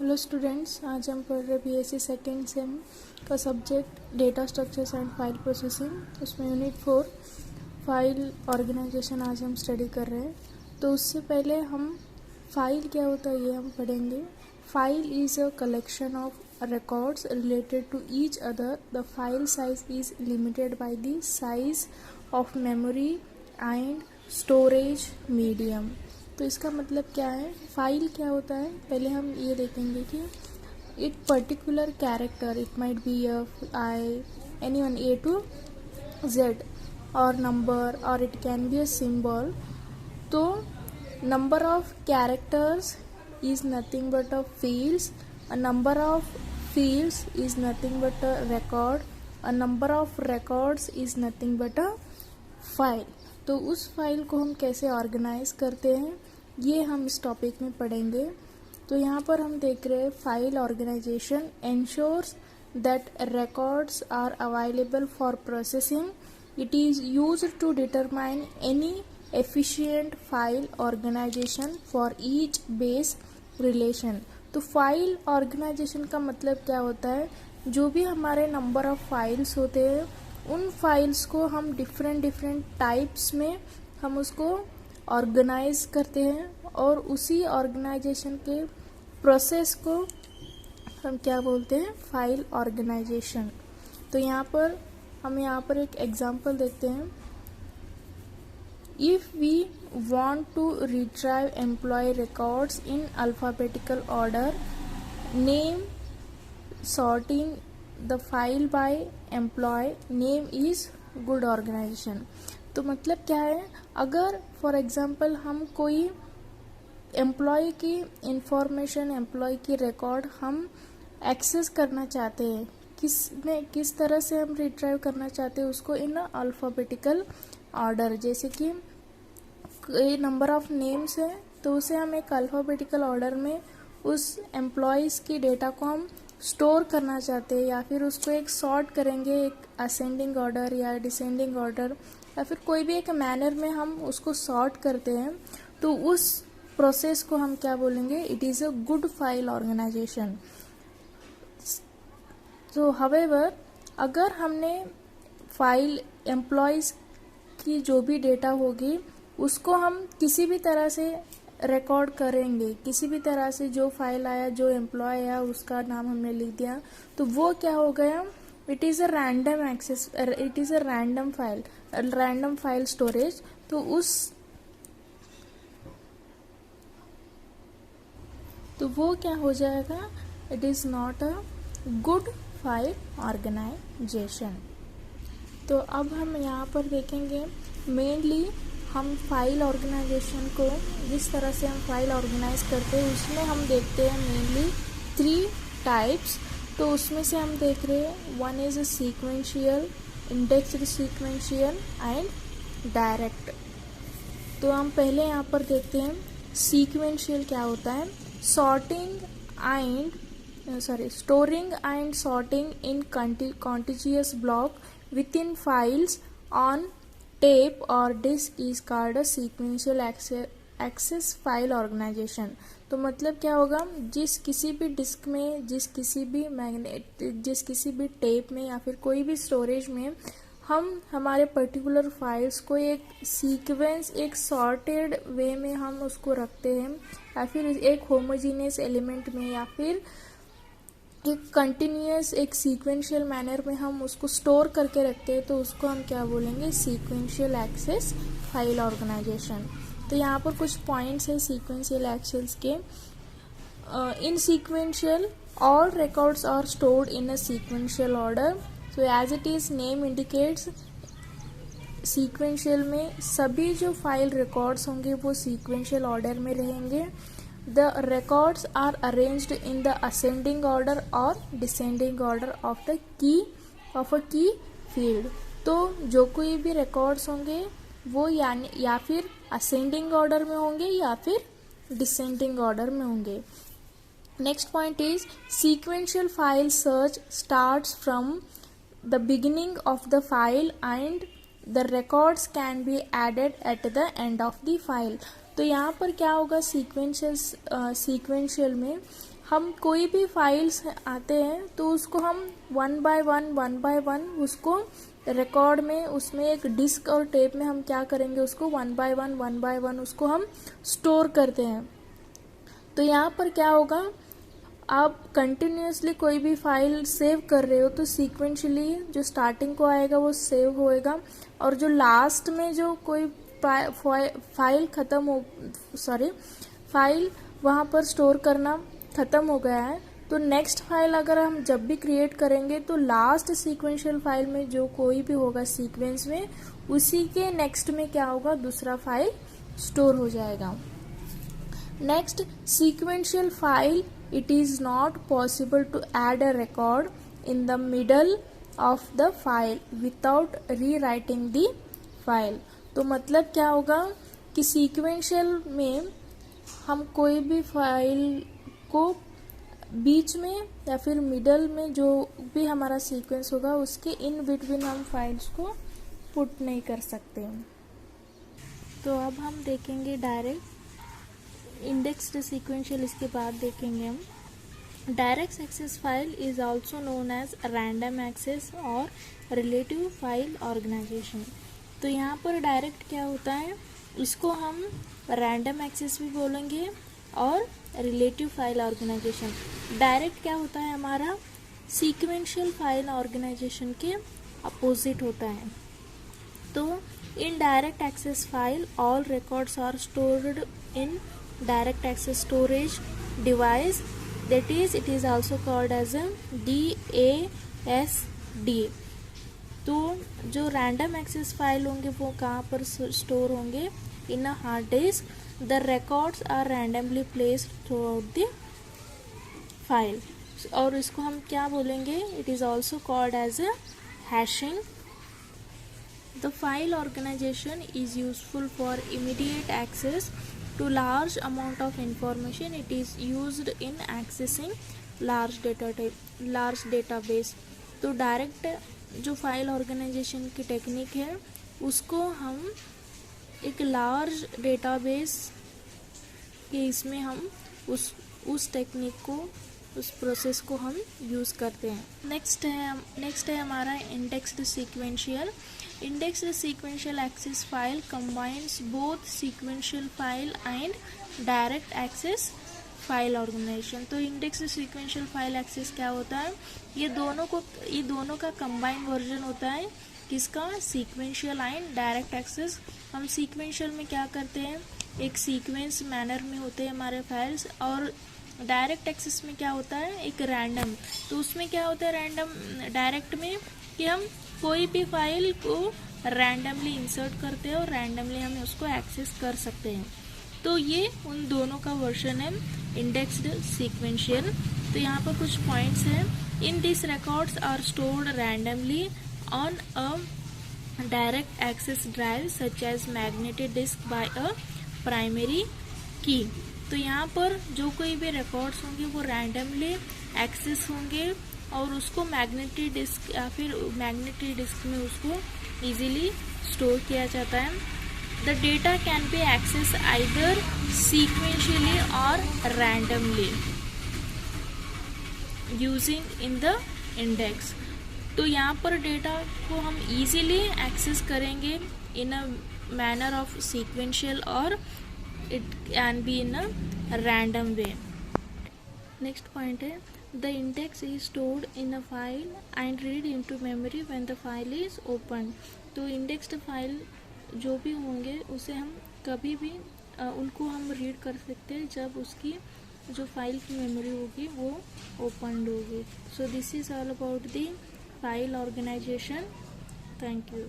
Hello students, आज हम पढ़ रहे बीएससी सेकेंड सेम का subject data structures and file processing. उसमें यूनिट 4 फाइल ऑर्गेनाइजेशन आज हम स्टडी कर रहे हैं। तो उससे पहले हम फाइल क्या होता है ये हम पढ़ेंगे। File is a collection of records related to each other. The file size is limited by the size of memory and storage medium. तो इसका मतलब क्या है, फाइल क्या होता है, पहले हम ये देखेंगे कि एक particular character, it might be I any one A to Z or number or it can be a symbol. तो number of characters is nothing but a fields, a number of fields is nothing but a record, a number of records is nothing but a file. तो उस file को हम कैसे organise करते हैं ये हम इस टॉपिक में पढ़ेंगे। तो यहाँ पर हम देख रहे हैं file organization ensures that records are available for processing. It is used to determine any efficient file organization for each base relation. तो फाइल ऑर्गेनाइजेशन का मतलब क्या होता है, जो भी हमारे नंबर ऑफ फाइल्स होते हैं उन फाइल्स को हम डिफरेंट टाइप्स में हम उसको ऑर्गेनाइज करते हैं और उसी ऑर्गेनाइजेशन के प्रोसेस को हम क्या बोलते हैं, फाइल ऑर्गेनाइजेशन। तो हम यहाँ पर एक एग्जांपल देखते हैं। If we want to retrieve employee records in alphabetical order, name sorting the file by employee name is good organization. तो मतलब क्या है, अगर फॉर एग्जांपल हम कोई एम्प्लॉय की इंफॉर्मेशन, एम्प्लॉय की रिकॉर्ड हम एक्सेस करना चाहते हैं, किस तरह से हम रिट्राइव करना चाहते हैं उसको इन अल्फ़ाबेटिकल ऑर्डर। जैसे कि नंबर ऑफ नेम्स है तो उसे हम एक अल्फ़ाबेटिकल ऑर्डर में उस एम्प्लॉयज़ की डेटा को हम स्टोर करना चाहते हैं, या फिर उसको एक सॉर्ट करेंगे एक असेंडिंग ऑर्डर या डिसेंडिंग ऑर्डर, या फिर कोई भी एक मैनर में हम उसको सॉर्ट करते हैं। तो उस प्रोसेस को हम क्या बोलेंगे, it is a good file organization. तो हावेवर अगर हमने फाइल एम्प्लॉयज़ की जो भी डेटा होगी उसको हम किसी भी तरह से रिकॉर्ड करेंगे, किसी भी तरह से जो फाइल आया, जो एम्प्लॉय आया उसका नाम हमने लिख दिया, तो वो क्या हो गया, it is a random access, it is a random file storage. तो वो क्या हो जाएगा, it is not a good file organization. तो अब हम यहाँ पर देखेंगे मेनली हम फाइल ऑर्गेनाइजेशन को जिस तरह से हम फाइल ऑर्गेनाइज करते हैं उसमें हम देखते हैं मेनली 3 टाइप्स। तो उसमें से हम देख रहे हैं, one is sequential, indexed sequential and direct. तो हम पहले यहाँ पर देखते हैं सीक्वेंशियल क्या होता है। Storing and sorting in contiguous block within files on tape or disk is called a sequential access file organization. तो मतलब क्या होगा, जिस किसी भी डिस्क में, जिस किसी भी टेप में या फिर कोई भी स्टोरेज में हम हमारे पर्टिकुलर फाइल्स को एक सीक्वेंस, एक सॉर्टेड वे में हम उसको रखते हैं, या फिर एक होमोजीनियस एलिमेंट में, या फिर एक कंटिन्यूस एक सीक्वेंशियल मैनर में हम उसको स्टोर करके रखते हैं, तो उसको हम क्या बोलेंगे, सीक्वेंशियल एक्सेस फाइल ऑर्गेनाइजेशन। तो यहाँ पर कुछ पॉइंट्स है सीक्वेंशियल एक्सेस के। In sequential all records are stored in a sequential order. So as it is name indicates, sequential में सभी जो फाइल रिकॉर्ड्स होंगे वो सीक्वेंशियल ऑर्डर में रहेंगे। The records are arranged in the ascending order or descending order of a key field. तो जो कोई भी रिकॉर्ड्स होंगे वो या फिर असेंडिंग ऑर्डर में होंगे या फिर डिसेंडिंग ऑर्डर में होंगे। Next point is sequential file search starts from the beginning of the file and the records can be added at the end of the file. तो यहाँ पर क्या होगा, सीक्वेंशियल में हम कोई भी फाइल्स आते हैं तो उसको हम वन बाय वन उसको रिकॉर्ड में, उसमें एक डिस्क और टेप में हम क्या करेंगे, उसको वन बाय वन उसको हम स्टोर करते हैं। तो यहाँ पर क्या होगा, आप कंटिन्यूसली कोई भी फाइल सेव कर रहे हो तो सीक्वेंशली जो स्टार्टिंग को आएगा वो सेव होएगा, और जो लास्ट में जो कोई फाइल वहाँ पर स्टोर करना ख़त्म हो गया है, तो नेक्स्ट फाइल अगर हम जब भी क्रिएट करेंगे तो लास्ट सीक्वेंशियल फाइल में जो कोई भी होगा सीक्वेंस में, उसी के नेक्स्ट में क्या होगा, दूसरा फाइल स्टोर हो जाएगा। Next, sequential file, it is not possible to add a record in the middle of the file without rewriting the file। तो मतलब क्या होगा कि sequential में हम कोई भी फाइल को बीच में या फिर मिडल में जो भी हमारा सीक्वेंस होगा उसके इन बिटवीन हम फाइल्स को पुट नहीं कर सकते। तो अब हम देखेंगे डायरेक्ट इंडेक्स्ड सीक्वेंशियल, इसके बाद देखेंगे हम। Direct access file is also known as random access और रिलेटिव फाइल ऑर्गेनाइजेशन। तो यहाँ पर डायरेक्ट क्या होता है, इसको हम रैंडम एक्सेस भी बोलेंगे और रिलेटिव फाइल ऑर्गेनाइजेशन। डायरेक्ट क्या होता है, हमारा सीक्वेंशियल फाइल ऑर्गेनाइजेशन के अपोजिट होता है। तो in direct access file all records are stored in direct access storage device, that is it is also called as a DASD। तो जो रैंडम एक्सेस फाइल होंगे वो कहाँ पर स्टोर होंगे, in a hard disk. The records are randomly placed throughout the file, और इसको हम क्या बोलेंगे, it is also called as a hashing. The file organization is useful for immediate access to large amount of information. It is used in accessing large database। तो direct जो file organization की technique है उसको हम एक large database के इसमें हम उस टेक्निक को, उस प्रोसेस को हम यूज़ करते हैं। नेक्स्ट है हमारा indexed sequential. Indexed sequential access file combines both sequential file and direct access file organization। तो indexed sequential file access क्या होता है, ये दोनों का combine वर्जन होता है, किसका, sequential and direct access। हम sequential में क्या करते हैं, एक सीक्वेंस मैनर में होते हैं हमारे फाइल्स, और डायरेक्ट एक्सेस में क्या होता है, एक रैंडम। तो उसमें क्या होता है रैंडम, डायरेक्ट में कि हम कोई भी फाइल को रैंडमली इंसर्ट करते हैं और रैंडमली हम उसको एक्सेस कर सकते हैं। तो ये उन दोनों का वर्जन है इंडेक्स्ड सीक्वेंशियल। तो यहाँ पर कुछ पॉइंट्स हैं। In this records are stored randomly on a direct access drive such as magnetic disk by a primary key. तो यहाँ पर जो कोई भी रिकॉर्ड्स होंगे वो रैंडमली एक्सेस होंगे और उसको मैग्नेटिक डिस्क या फिर मैग्नेटिक डिस्क में उसको इजीली स्टोर किया जाता है। The data can be access either sequentially or randomly using in the index. तो यहाँ पर डेटा को हम इजीली एक्सेस करेंगे in a manner of sequential or it can be in a random way. Next point है, the index is stored in a file and read into memory when the file is opened। तो indexed file जो भी होंगे उसे हम कभी भी उनको हम रीड कर सकते हैं जब उसकी जो फाइल की मेमोरी होगी वो ओपन होगी। So this is all about the file organization. Thank you.